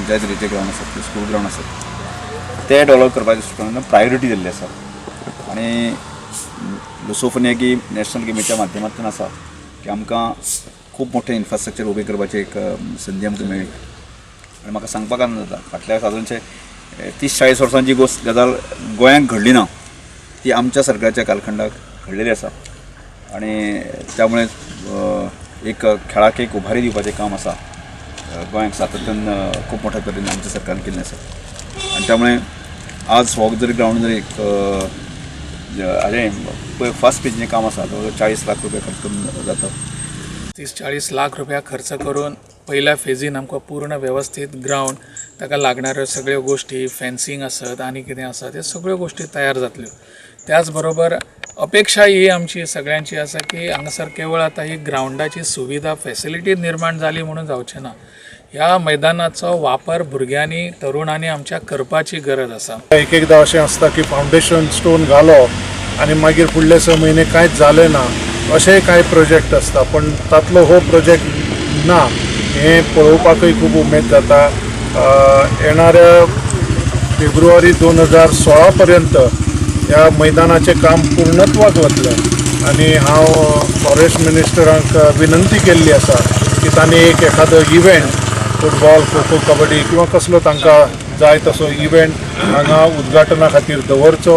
पंचायत तरेचे ग्राउंड आसात school ground आसात ते डेव्हलप करपाच्या दृश्टिकोनांतल्यान प्रायोरिटी दिल्ली आसा आनी लुसोफोनिया की नॅशनल गेमीच्या माध्यमांतल्यान आसा की आमकां खूब मोठे इन्फ्रास्ट्रक्चर उबें करपाची एक संदी आमकां मेळ्ळी आनी म्हाका सांगपाक आनंद जाता फाटल्या सादारणशे 30-40 वर्सांची गजाल गोंयांत घडली ना ती आमच्या सरकाराच्या कालखंडात घडलेली आसा आनी त्यामुळे एक खेळाक एक उभारी दिवपाचें काम आसा गोंयांत सातत्यान खूब मोठ्या तरेन आमच्या सरकारान केल्लें आसा आनी त्यामुळे आज हो जरी ग्राउंड जरी एक हाजें फर्स्ट पेजीचें काम आसा तो 40 लाख रुपया खर्च करून जाता 30-40 लाख रुपया खर्च करून पहिल्या फेजीन आमकां पूर्ण व्यवस्थित ग्राउंड ताका लागणाऱ्यो सगळ्यो गोष्टी फेन्सिंग आसत आनी कितें आसा त्यो सगळ्यो गोष्टी तयार जातल्यो त्याच बरोबर अपेक्षा ही आमची सगळ्यांची आसा की हांगासर केवळ आतां ही ग्राउंडाची सुविधा फॅसिलिटी निर्माण जाली म्हणून जावचें ना ह्या मैदानाचो वापर भुरग्यांनी तरुणांनी आमच्या करपाची गरज आसा एकदां अशें आसता की फावंडेशन स्टोन घालो आनी मागीर फुडले 6 म्हयने कांयच जालें ना अशें कांय प्रोजेक्ट आसता पण तातलो हो प्रोजेक्ट ना हें पळोवपाकय खूब उमेद जाता येणाऱ्या फेब्रुवारी 2016 पर्यंत ह्या मैदानाचें काम पूर्णत्वाक वतलें आनी हांव फॉरेस्ट मिनिस्टरांक विनंती केल्ली आसा की तांणी एखादो इव्हेंट फुटबॉल खो खो कबड्डी किंवा कसलो तांकां जाय तसो इव्हेंट हांगा उद्घाटना खातीर दवरचो